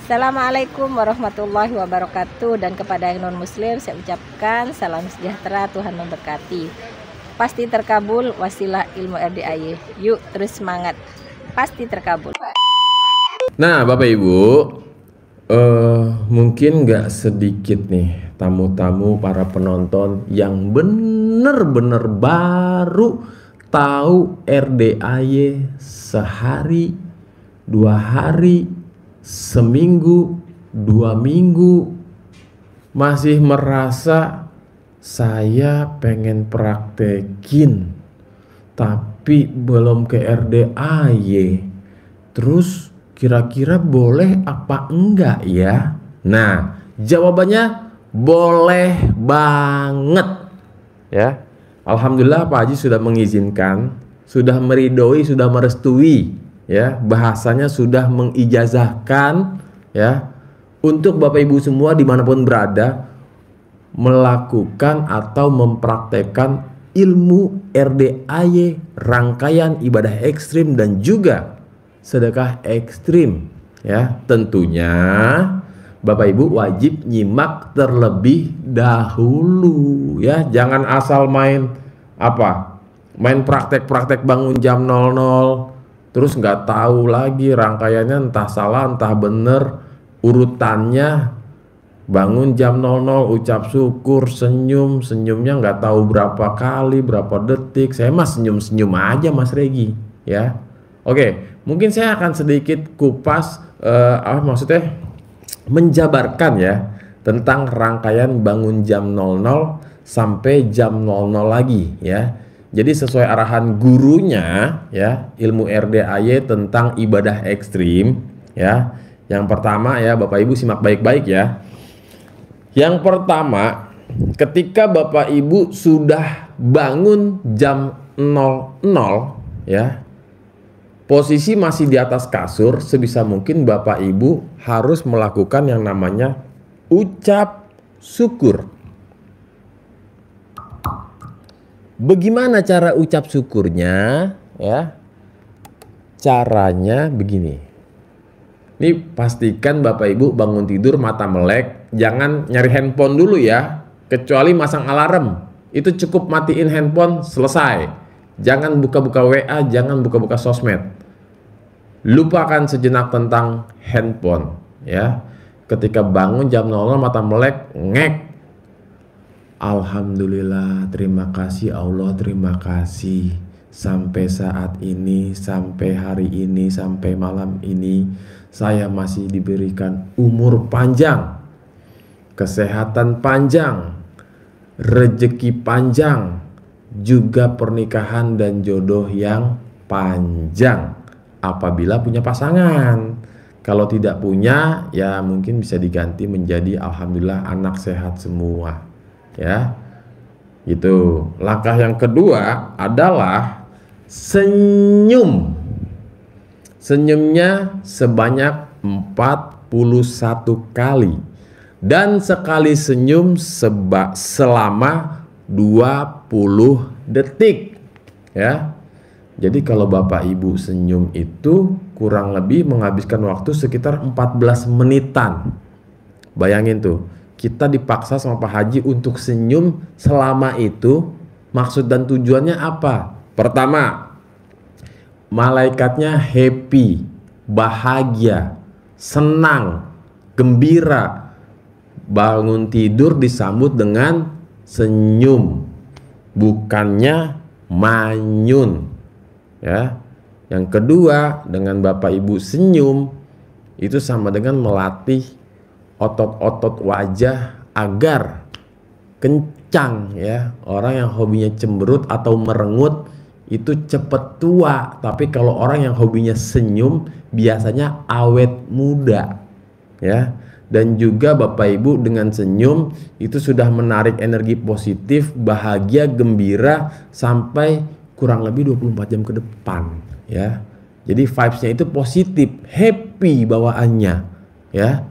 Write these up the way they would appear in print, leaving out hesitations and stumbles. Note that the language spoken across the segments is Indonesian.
Assalamualaikum warahmatullahi wabarakatuh. Dan kepada yang non muslim saya ucapkan salam sejahtera, Tuhan memberkati. Pasti terkabul wasilah ilmu RDAY. Yuk terus semangat, pasti terkabul. Nah Bapak Ibu, mungkin nggak sedikit nih tamu-tamu para penonton yang bener-bener baru tahu RDAY sehari, 2 hari, seminggu, 2 minggu, masih merasa saya pengen praktekin tapi belum ke RDAY. Terus kira-kira boleh apa enggak ya? Nah, jawabannya boleh banget ya. Alhamdulillah Pak Haji sudah mengizinkan, sudah meridoi, sudah merestui ya, bahasanya sudah mengijazahkan ya, untuk Bapak Ibu semua dimanapun berada melakukan atau mempraktekkan ilmu RDAY, rangkaian ibadah ekstrim dan juga sedekah ekstrim ya. Tentunya Bapak Ibu wajib nyimak terlebih dahulu ya, jangan asal main main praktek-praktek bangun jam 00 terus nggak tahu lagi rangkaiannya, entah salah entah bener urutannya. Bangun jam 00 ucap syukur, senyumnya nggak tahu berapa kali, berapa detik. Saya mah senyum aja Mas Regi ya. Oke, mungkin saya akan sedikit kupas maksudnya menjabarkan ya tentang rangkaian bangun jam 00 sampai jam 00 lagi ya. Jadi sesuai arahan gurunya ya, ilmu RDAY tentang ibadah ekstrim ya. Yang pertama ya Bapak Ibu simak baik-baik ya. Yang pertama, ketika Bapak Ibu sudah bangun jam 00 ya, posisi masih di atas kasur, sebisa mungkin Bapak Ibu harus melakukan yang namanya ucap syukur. Bagaimana cara ucap syukurnya ya? Caranya begini. Ini pastikan Bapak Ibu bangun tidur mata melek, jangan nyari handphone dulu ya, kecuali masang alarm. Itu cukup matiin handphone, selesai. Jangan buka-buka WA, jangan buka-buka sosmed. Lupakan sejenak tentang handphone ya. Ketika bangun jam 00 mata melek, ngek. Alhamdulillah, terima kasih Allah, terima kasih. Sampai saat ini, sampai hari ini, sampai malam ini, saya masih diberikan umur panjang, kesehatan panjang, rezeki panjang, juga pernikahan dan jodoh yang panjang. Apabila punya pasangan, kalau tidak punya, ya mungkin bisa diganti menjadi alhamdulillah anak sehat semua. Ya, itu. Langkah yang kedua adalah senyum. Senyumnya sebanyak 41 kali. Dan sekali senyum selama 20 detik. Ya. Jadi kalau Bapak Ibu senyum itu kurang lebih menghabiskan waktu sekitar 14 menitan. Bayangin tuh, kita dipaksa sama Pak Haji untuk senyum selama itu. Maksud dan tujuannya apa? Pertama, malaikatnya happy, bahagia, senang, gembira. Bangun tidur disambut dengan senyum, bukannya manyun ya. Yang kedua, dengan Bapak Ibu senyum itu sama dengan melatih otot-otot wajah agar kencang ya. Orang yang hobinya cemberut atau merengut itu cepet tua, tapi kalau orang yang hobinya senyum biasanya awet muda ya. Dan juga Bapak Ibu dengan senyum itu sudah menarik energi positif, bahagia, gembira sampai kurang lebih 24 jam ke depan ya. Jadi vibesnya itu positif, happy bawaannya ya.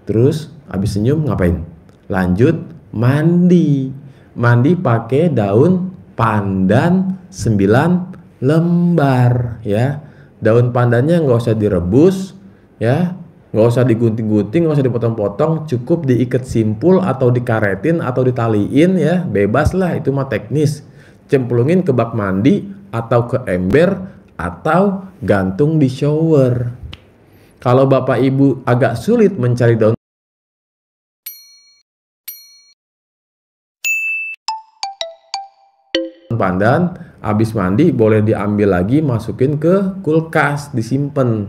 Terus habis senyum ngapain? Lanjut mandi. Mandi pakai daun pandan 9 lembar ya. Daun pandannya nggak usah direbus ya. nggak usah digunting-gunting, nggak usah dipotong-potong, cukup diikat simpul atau dikaretin atau ditaliin ya, bebas lah, itu mah teknis. Cemplungin ke bak mandi atau ke ember atau gantung di shower. Kalau Bapak Ibu agak sulit mencari daun pandan, habis mandi boleh diambil lagi, masukin ke kulkas, disimpan.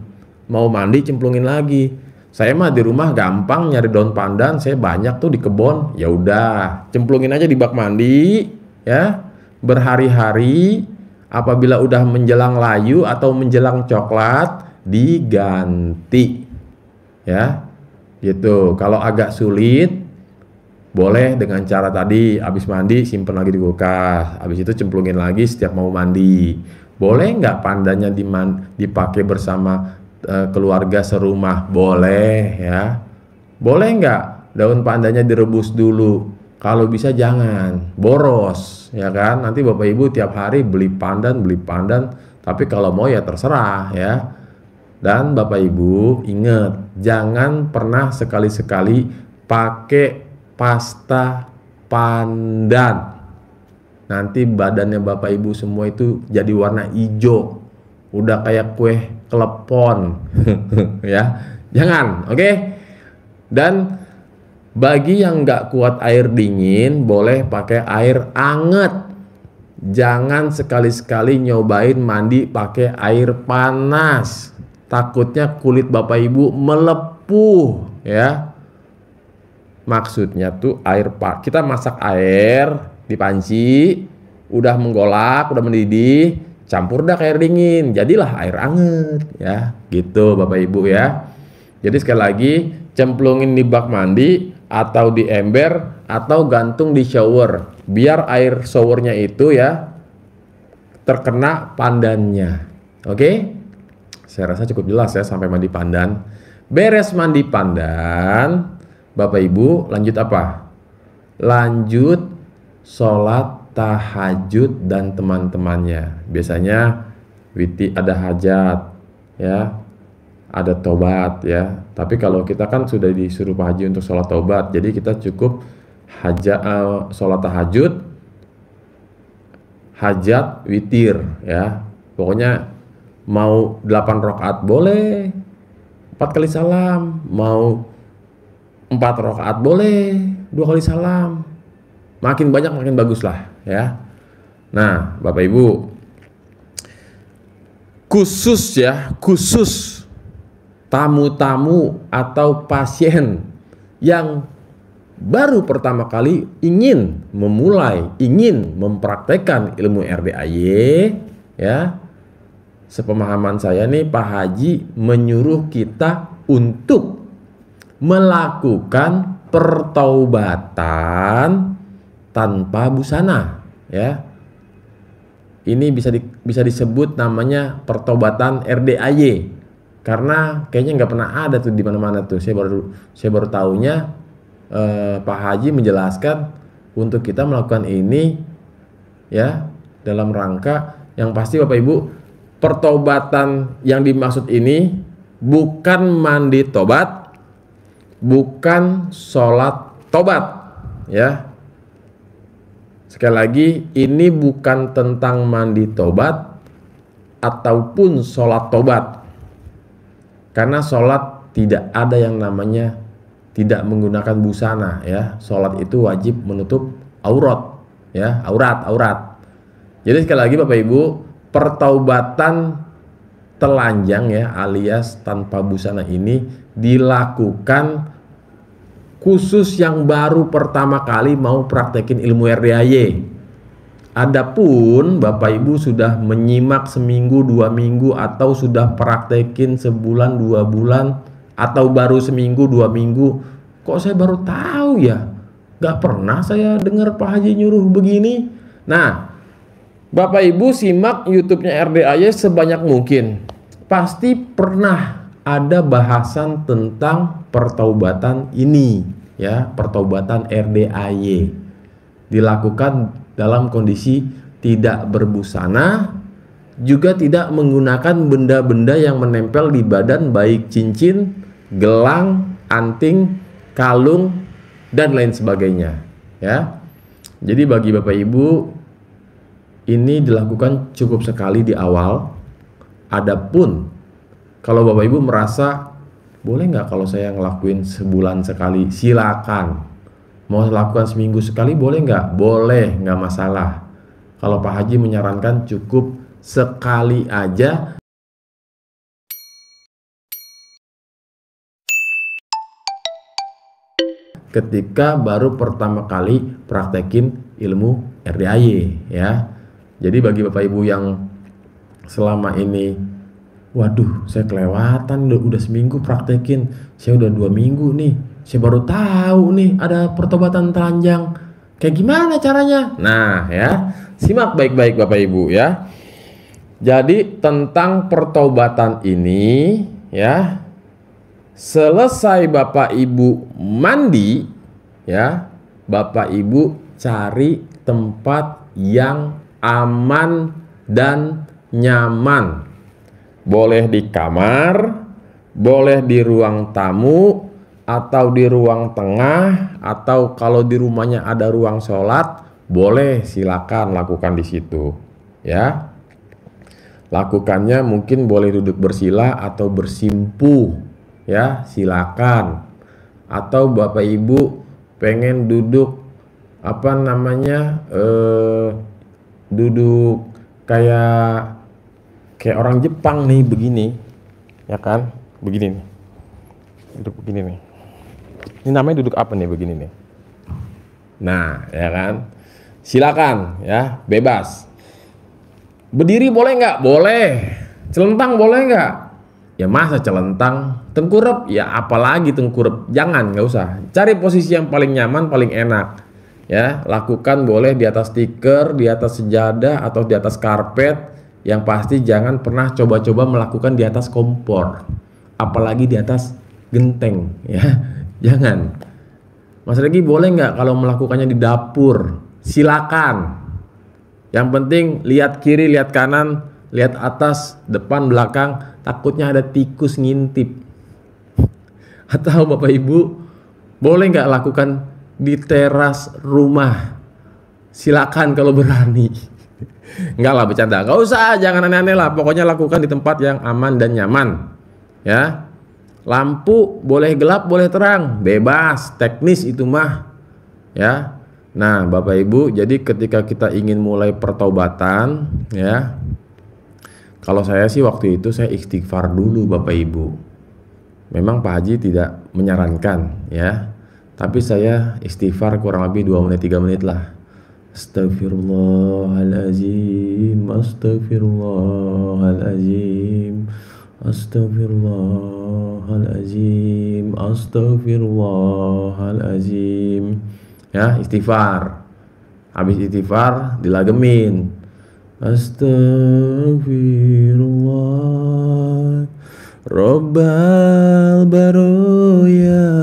Mau mandi cemplungin lagi. Saya mah di rumah gampang nyari daun pandan, saya banyak tuh di kebun. Ya udah, cemplungin aja di bak mandi ya. Berhari-hari, apabila udah menjelang layu atau menjelang coklat, diganti. Ya. Gitu. Kalau agak sulit, boleh dengan cara tadi, habis mandi simpen lagi di kulkas, habis itu cemplungin lagi setiap mau mandi. Boleh nggak pandannya dipakai bersama keluarga serumah? Boleh ya. Boleh nggak daun pandannya direbus dulu? Kalau bisa jangan, boros ya kan. Nanti Bapak Ibu tiap hari beli pandan. Tapi kalau mau ya terserah ya. Dan Bapak Ibu ingat, jangan pernah sekali-sekali pakai pasta pandan. Nanti badannya Bapak Ibu semua itu jadi warna hijau, udah kayak kue klepon. Ya, jangan, oke? Dan bagi yang nggak kuat air dingin, boleh pakai air anget. Jangan sekali-sekali nyobain mandi pakai air panas, takutnya kulit Bapak Ibu melepuh ya. Maksudnya tuh kita masak air di panci, udah menggolak, udah mendidih, campur dah ke air dingin, jadilah air anget ya, gitu Bapak Ibu ya. Jadi sekali lagi, cemplungin di bak mandi atau di ember atau gantung di shower, biar air showernya itu ya terkena pandannya. Oke? Saya rasa cukup jelas ya sampai mandi pandan. Beres mandi pandan, Bapak Ibu lanjut apa? Lanjut sholat tahajud dan teman-temannya. Biasanya ada hajat ya, ada tobat ya. Tapi kalau kita kan sudah disuruh Pak Haji untuk sholat tobat, jadi kita cukup sholat tahajud, hajat, witir ya. Pokoknya mau 8 rakaat boleh, 4 kali salam, mau 4 rakaat boleh, 2 kali salam. Makin banyak makin bagus lah ya. Nah Bapak Ibu, khusus tamu-tamu atau pasien yang baru pertama kali ingin mempraktekkan ilmu RDAY ya. Sepemahaman saya nih, Pak Haji menyuruh kita untuk melakukan pertaubatan tanpa busana ya. Ini bisa disebut namanya pertaubatan RDAY, karena kayaknya nggak pernah ada tuh di mana-mana tuh. Saya baru tahunya Pak Haji menjelaskan untuk kita melakukan ini ya, dalam rangka yang pasti Bapak Ibu, pertaubatan yang dimaksud ini bukan mandi tobat, bukan sholat tobat ya. Sekali lagi, ini bukan tentang mandi tobat ataupun sholat tobat, karena sholat tidak ada yang namanya tidak menggunakan busana ya. Sholat itu wajib menutup aurat ya, aurat. Jadi sekali lagi Bapak Ibu, pertaubatan telanjang ya, alias tanpa busana ini dilakukan khusus yang baru pertama kali mau praktekin ilmu RDAY. Adapun Bapak Ibu sudah menyimak seminggu, 2 minggu, atau sudah praktekin sebulan, 2 bulan, atau baru seminggu, 2 minggu, kok saya baru tahu ya? Gak pernah saya dengar Pak Haji nyuruh begini. Nah, Bapak Ibu simak YouTube-nya RDAY sebanyak mungkin. Pasti pernah ada bahasan tentang pertaubatan ini ya, pertaubatan RDAY. Dilakukan dalam kondisi tidak berbusana, juga tidak menggunakan benda-benda yang menempel di badan, baik cincin, gelang, anting, kalung, dan lain sebagainya, ya. Jadi bagi Bapak Ibu, ini dilakukan cukup sekali di awal. Adapun kalau Bapak Ibu merasa boleh nggak kalau saya ngelakuin sebulan sekali, silakan. Mau lakukan seminggu sekali boleh nggak? Boleh, nggak masalah. Kalau Pak Haji menyarankan cukup sekali aja ketika baru pertama kali praktekin ilmu RDAY, ya. Jadi bagi Bapak Ibu yang selama ini, waduh saya kelewatan, udah seminggu praktekin, saya udah 2 minggu nih, saya baru tahu nih ada pertobatan telanjang, kayak gimana caranya? Nah ya, simak baik-baik Bapak Ibu ya. Jadi tentang pertobatan ini ya, selesai Bapak Ibu mandi ya, Bapak Ibu cari tempat yang aman dan nyaman. Boleh di kamar, boleh di ruang tamu, atau di ruang tengah, atau kalau di rumahnya ada ruang sholat, boleh, silakan lakukan di situ ya. Lakukannya mungkin boleh duduk bersila atau bersimpuh ya, silakan. Atau Bapak Ibu pengen duduk apa namanya, duduk kayak orang Jepang nih, begini ya kan, begini nih, duduk begini nih. Ini namanya duduk apa nih, begini nih. Nah ya kan, silakan ya, bebas. Berdiri boleh nggak? Boleh. Celentang boleh nggak? Ya masa celentang? Tengkurap? Ya apalagi tengkurap. Jangan, nggak usah. Cari posisi yang paling nyaman, paling enak. Ya, lakukan boleh di atas tikar, di atas sejadah, atau di atas karpet. Yang pasti jangan pernah coba-coba melakukan di atas kompor. Apalagi di atas genteng. Ya, jangan. Mas Regi boleh nggak kalau melakukannya di dapur? Silakan. Yang penting lihat kiri, lihat kanan, lihat atas, depan, belakang, takutnya ada tikus ngintip. Atau Bapak Ibu boleh nggak lakukan di teras rumah? Silakan kalau berani. Enggak lah, bercanda. Nggak usah, jangan aneh-aneh lah. Pokoknya lakukan di tempat yang aman dan nyaman. Ya, lampu boleh gelap, boleh terang, bebas. Teknis itu mah. Ya. Nah Bapak Ibu, jadi ketika kita ingin mulai pertobatan ya, kalau saya sih waktu itu saya istighfar dulu Bapak Ibu. Memang Pak Haji tidak menyarankan ya, tapi saya istighfar kurang lebih 2 menit 3 menit lah. Astagfirullahaladzim, astagfirullahaladzim, astagfirullahaladzim, astagfirullahaladzim. Ya, istighfar. Habis istighfar dilagemin. Astagfirullah Rabbal baroya,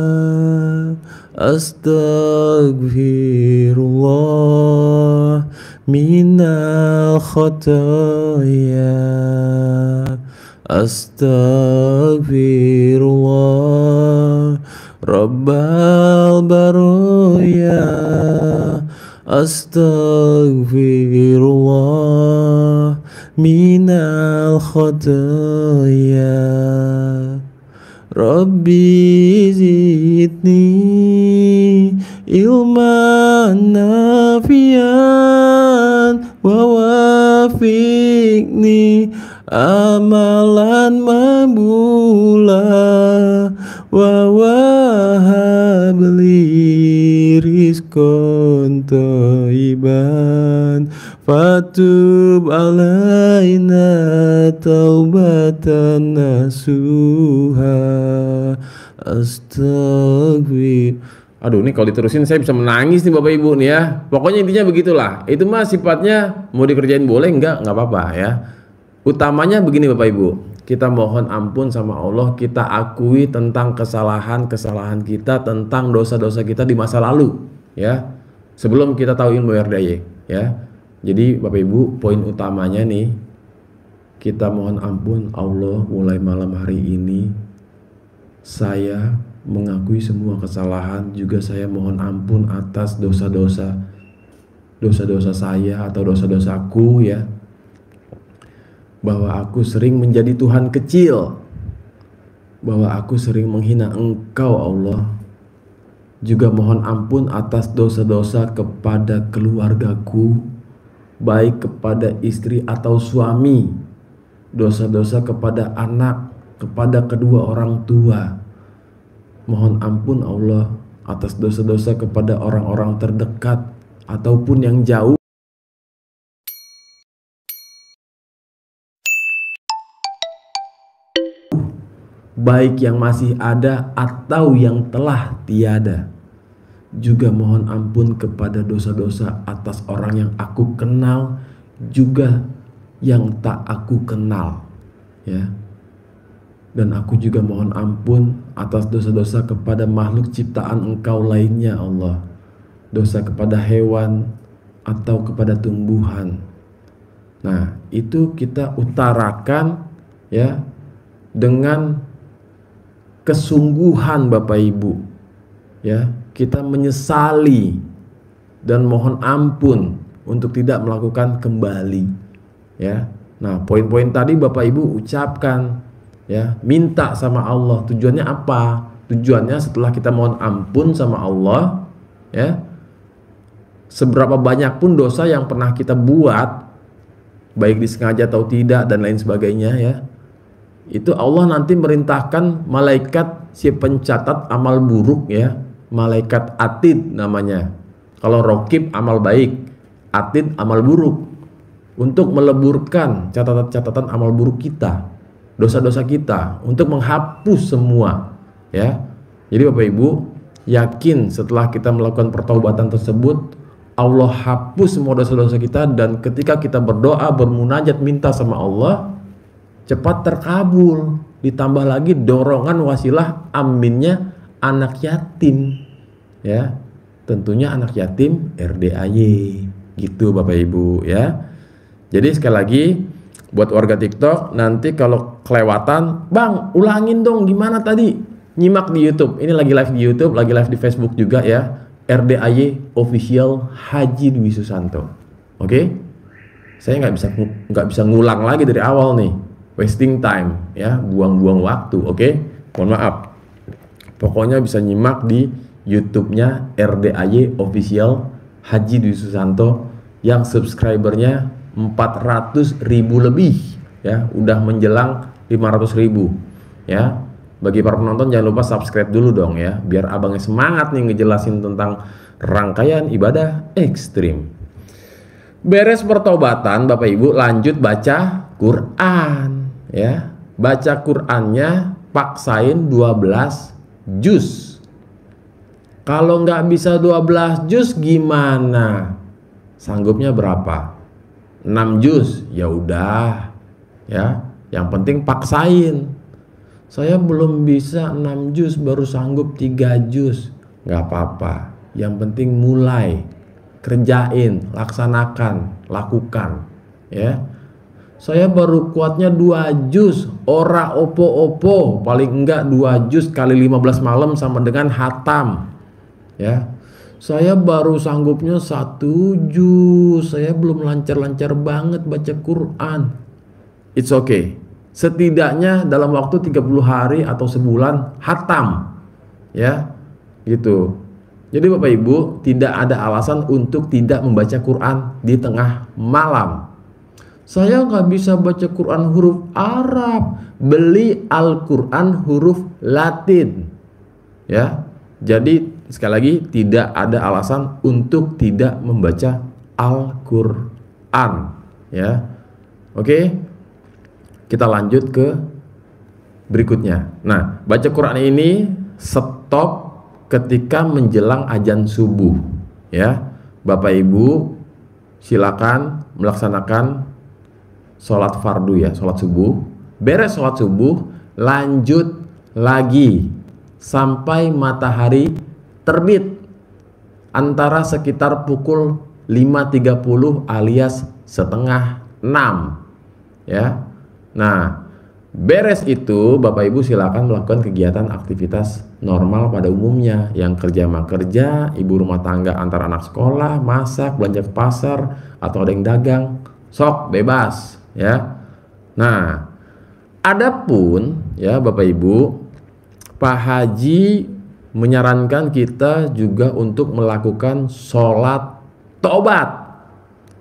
astagfirullah minal khotoya, astagfirullah Rabbal baroya, astagfirullah minal khotoya, Rabbi zidni ilman nafian wa wafiqni amalan mabula wa wahabli rizqan thayyiban fatub alaina taubatan nasuha astagfir. Aduh, ini kalau diterusin saya bisa menangis nih Bapak Ibu nih ya. Pokoknya intinya begitulah. Itu mah sifatnya mau dikerjain boleh nggak apa-apa ya. Utamanya begini Bapak Ibu, kita mohon ampun sama Allah, kita akui tentang kesalahan-kesalahan kita, tentang dosa-dosa kita di masa lalu ya, sebelum kita tahu ilmu RDAY ya. Jadi Bapak Ibu, poin utamanya nih, kita mohon ampun Allah mulai malam hari ini Saya mengakui semua kesalahan, juga saya mohon ampun atas dosa-dosa saya atau dosa-dosaku ya. Bahwa aku sering menjadi Tuhan kecil, bahwa aku sering menghina Engkau Allah. Juga mohon ampun atas dosa-dosa kepada keluargaku, baik kepada istri atau suami, dosa-dosa kepada anak, kepada kedua orang tua. Mohon ampun Allah atas dosa-dosa kepada orang-orang terdekat ataupun yang jauh, baik yang masih ada atau yang telah tiada. Juga mohon ampun kepada dosa-dosa atas orang yang aku kenal, juga yang tak aku kenal ya. Dan aku juga mohon ampun atas dosa-dosa kepada makhluk ciptaan Engkau lainnya Allah. Dosa kepada hewan atau kepada tumbuhan. Nah, itu kita utarakan ya dengan kesungguhan Bapak Ibu ya. Kita menyesali dan mohon ampun untuk tidak melakukan kembali ya. Nah, poin-poin tadi Bapak Ibu ucapkan ya, minta sama Allah. Tujuannya apa? Tujuannya setelah kita mohon ampun sama Allah ya, seberapa banyak pun dosa yang pernah kita buat, baik disengaja atau tidak dan lain sebagainya ya, itu Allah nanti merintahkan malaikat si pencatat amal buruk ya, malaikat atid namanya. Kalau rokib amal baik, atid amal buruk, untuk meleburkan catatan-catatan amal buruk kita, dosa-dosa kita, untuk menghapus semua ya. Jadi Bapak Ibu yakin setelah kita melakukan pertaubatan tersebut, Allah hapus semua dosa-dosa kita, dan ketika kita berdoa, bermunajat, minta sama Allah, cepat terkabul. Ditambah lagi dorongan wasilah aminnya anak yatim ya, tentunya anak yatim RDAY gitu Bapak Ibu ya. Jadi sekali lagi buat warga TikTok, nanti kalau kelewatan, Bang ulangin dong gimana tadi, nyimak di YouTube. Ini lagi live di YouTube, lagi live di Facebook juga ya, RDAY Official Haji Dwi Susanto. Oke? Saya nggak bisa ngulang lagi dari awal nih, wasting time ya, buang-buang waktu. Oke? Mohon maaf. Pokoknya bisa nyimak di YouTube-nya RDAY Official Haji Dwi Susanto yang subscribernya 400.000 lebih ya, udah menjelang 500.000 ya. Bagi para penonton jangan lupa subscribe dulu dong ya, biar abangnya semangat nih ngejelasin tentang rangkaian ibadah ekstrim. Beres pertobatan Bapak Ibu, lanjut baca Quran ya. Baca Qurannya paksain 12 juz. Kalau nggak bisa 12 juz gimana? Sanggupnya berapa? 6 juz. Ya udah ya, yang penting paksain. Saya belum bisa 6 juz, baru sanggup 3 juz. Nggak apa-apa, yang penting mulai, kerjain, laksanakan, lakukan ya. Saya baru kuatnya 2 juz, ora opo-opo, paling enggak 2 juz kali 15 malam sama dengan hatam ya. Saya baru sanggupnya 1 juz, saya belum lancar-lancar banget baca Quran. It's okay, setidaknya dalam waktu 30 hari atau sebulan hatam ya gitu. Jadi Bapak Ibu tidak ada alasan untuk tidak membaca Quran di tengah malam. Saya nggak bisa baca Quran huruf Arab, beli Al-Quran huruf Latin ya. Jadi sekali lagi tidak ada alasan untuk tidak membaca Al-Quran ya. Oke, kita lanjut ke berikutnya. Nah, baca Quran ini stop ketika menjelang azan subuh ya. Bapak Ibu silakan melaksanakan sholat fardu ya, sholat subuh. Beres sholat subuh, lanjut lagi sampai matahari terbit, antara sekitar pukul 5.30 alias setengah 6 ya. Nah, Beres itu, Bapak Ibu silakan melakukan kegiatan aktivitas normal pada umumnya. Yang kerja mah kerja, ibu rumah tangga antar anak sekolah, masak, belanja ke pasar, atau ada yang dagang, sok bebas ya. Nah, adapun ya Bapak Ibu, Pak Haji menyarankan kita juga untuk melakukan sholat taubat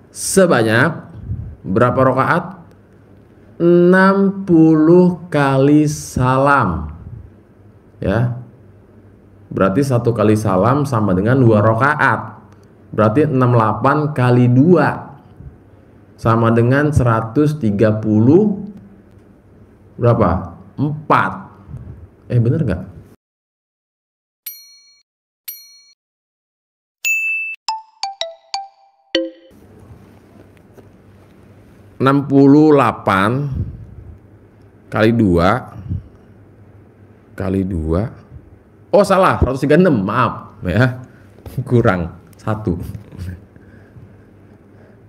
sebanyak berapa rakaat? 60 kali salam ya. Berarti 1 kali salam sama dengan 2 rakaat. Berarti 68 kali 2 sama dengan 130 berapa? 4. Bener nggak? (68 kali 2 kali 2). Oh salah, 136, maaf ya. Kurang 1.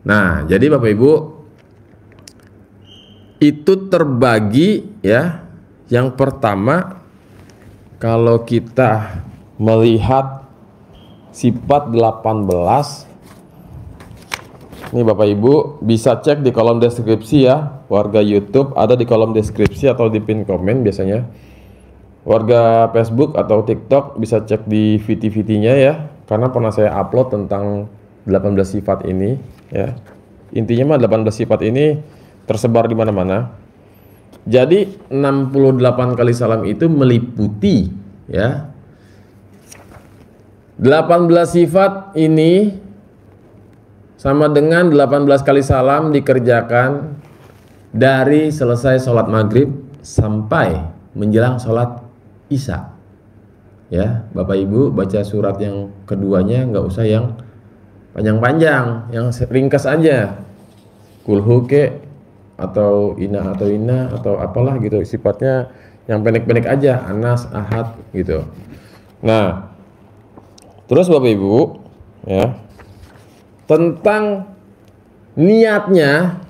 Nah, jadi Bapak Ibu itu terbagi ya. Yang pertama, kalau kita melihat sifat 18, ini Bapak Ibu bisa cek di kolom deskripsi ya. Warga YouTube ada di kolom deskripsi atau di pin komen biasanya. Warga Facebook atau TikTok bisa cek di VT-VT-nya ya. Karena pernah saya upload tentang 18 sifat ini ya. Intinya mah 18 sifat ini tersebar di mana-mana. Jadi 68 kali salam itu meliputi ya 18 sifat ini, sama dengan 18 kali salam dikerjakan dari selesai sholat maghrib sampai menjelang sholat isya ya. Bapak Ibu baca surat yang keduanya nggak usah yang panjang-panjang, yang ringkas aja, kulhu ke atau ina atau apalah gitu, sifatnya yang pendek-pendek aja, Anas, Ahad gitu. Nah terus Bapak Ibu ya, tentang niatnya,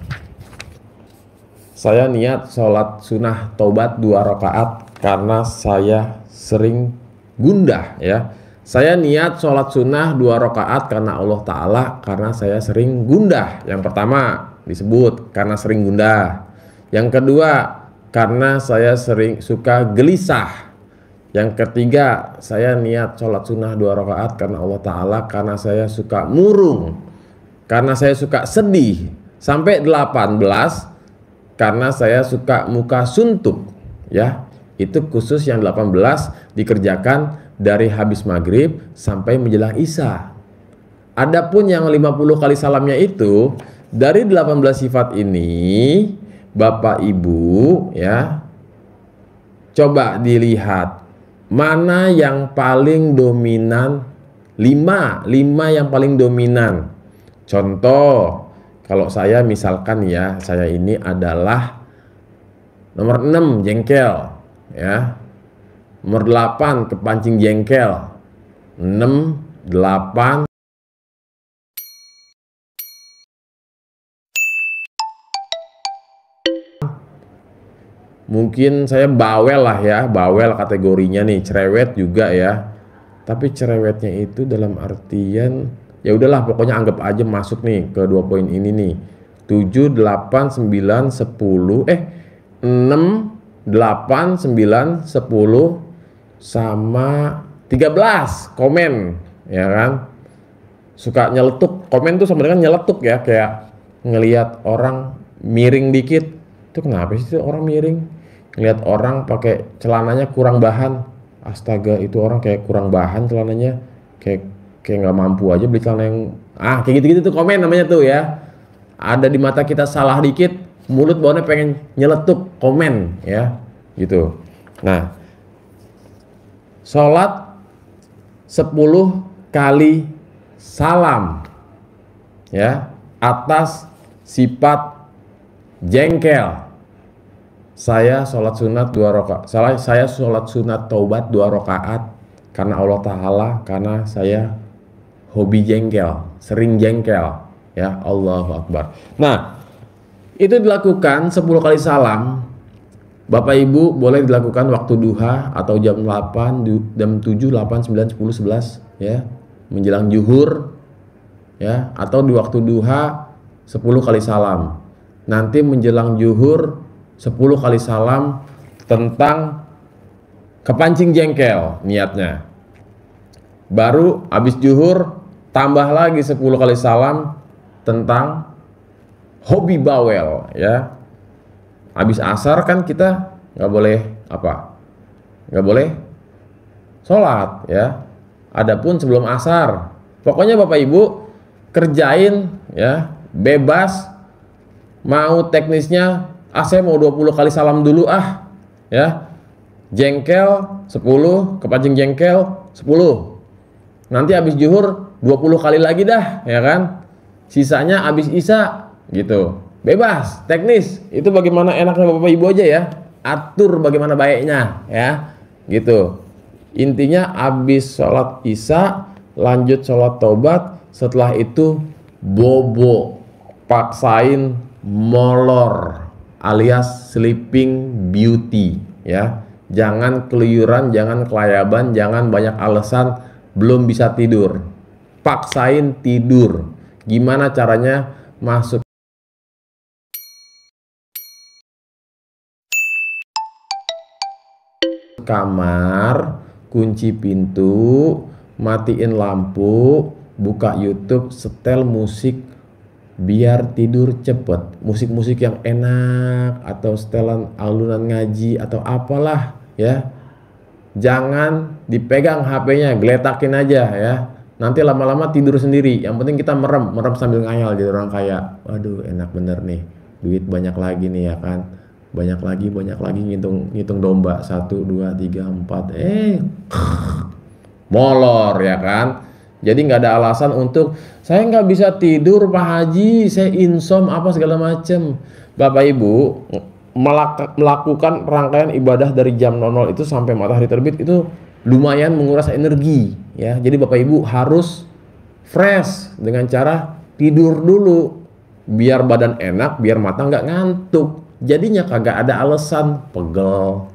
saya niat sholat sunnah taubat 2 rakaat karena saya sering gundah ya. Saya niat sholat sunnah 2 rakaat karena Allah Ta'ala, karena saya sering gundah. Yang pertama disebut karena sering gundah. Yang kedua karena saya sering suka gelisah. Yang ketiga, saya niat sholat sunnah 2 rakaat karena Allah Ta'ala, karena saya suka murung, karena saya suka sedih. Sampai 18 karena saya suka muka suntuk ya. Itu khusus yang 18 dikerjakan dari habis maghrib sampai menjelang isya. Adapun yang 50 kali salamnya itu dari 18 sifat ini, Bapak Ibu ya, coba dilihat mana yang paling dominan. 5 yang paling dominan. Contoh, kalau saya misalkan ya, saya ini adalah nomor 6 jengkel ya. Nomor 8 kepancing jengkel. 6, 8. Mungkin saya bawel lah ya, bawel kategorinya nih, cerewet juga ya. Tapi cerewetnya itu dalam artian ya udahlah, pokoknya anggap aja masuk nih ke 2 poin ini nih. 7, 8, 9, 10 6, 8, 9, 10 sama 13 komen ya kan. Suka nyeletuk, komen tuh sama dengan nyeletuk ya, kayak ngelihat orang miring dikit. Itu kenapa sih orang miring? Ngelihat orang pakai celananya kurang bahan, astaga itu orang kayak kurang bahan celananya, kayak nggak mampu aja beli celana yang kayak gitu-gitu tuh komen namanya tuh ya. Ada di mata kita salah dikit, mulut bawahnya pengen nyeletuk komen ya gitu. Nah, sholat 10 kali salam ya atas sifat jengkel. Saya sholat sunat 2 rakaat. Saya sholat sunat taubat 2 rakaat karena Allah Ta'ala, karena saya hobi jengkel, sering jengkel ya. Allahu Akbar. Nah, itu dilakukan 10 kali salam. Bapak Ibu boleh dilakukan waktu duha atau jam 8, jam 7, 8, 9, 10, 11 ya, menjelang zuhur ya, atau di waktu duha 10 kali salam. Nanti menjelang zuhur 10 kali salam tentang kepancing jengkel niatnya. Baru habis zuhur tambah lagi 10 kali salam tentang hobi bawel ya. Habis asar kan kita nggak boleh apa? Nggak boleh sholat ya. Adapun sebelum asar, pokoknya Bapak Ibu kerjain ya, bebas. Mau teknisnya, saya mau 20 kali salam dulu ya. Jengkel 10, kepancing jengkel 10. Nanti habis zuhur 20 kali lagi dah ya kan. Sisanya habis isya gitu. Bebas, teknis. Itu bagaimana enaknya Bapak Ibu aja ya. Atur bagaimana baiknya ya. Gitu. Intinya habis sholat isya lanjut sholat tobat. Setelah itu bobo, paksain molor alias sleeping beauty ya. Jangan keluyuran, jangan kelayaban, jangan banyak alasan belum bisa tidur. Paksain tidur. Gimana caranya? Masuk kamar, kunci pintu, matiin lampu, buka YouTube, setel musik biar tidur cepet. Musik-musik yang enak atau setelan alunan ngaji atau apalah ya. Jangan dipegang HP-nya, geletakin aja ya. Nanti lama-lama tidur sendiri. Yang penting kita merem sambil ngayal jadi orang kaya. Waduh, enak bener nih. Duit banyak lagi nih ya kan. Banyak lagi ngitung domba 1 2 3 4 molor ya kan. Jadi nggak ada alasan untuk saya nggak bisa tidur Pak Haji, saya insom apa segala macem. Bapak Ibu melakukan rangkaian ibadah dari jam 00 itu sampai matahari terbit itu lumayan menguras energi ya. Jadi Bapak Ibu harus fresh dengan cara tidur dulu biar badan enak, biar mata nggak ngantuk. Jadinya kagak ada alasan pegel,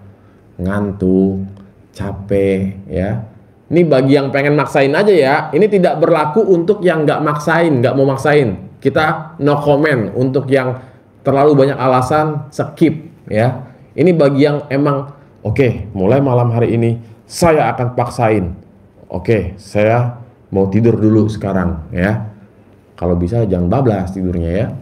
ngantuk, capek ya. Ini bagi yang pengen maksain aja ya. Ini tidak berlaku untuk yang nggak maksain, nggak mau maksain. Kita no comment. Untuk yang terlalu banyak alasan, skip ya. Ini bagi yang emang oke, mulai malam hari ini saya akan paksain. Oke, saya mau tidur dulu sekarang ya. Kalau bisa jangan bablas tidurnya ya.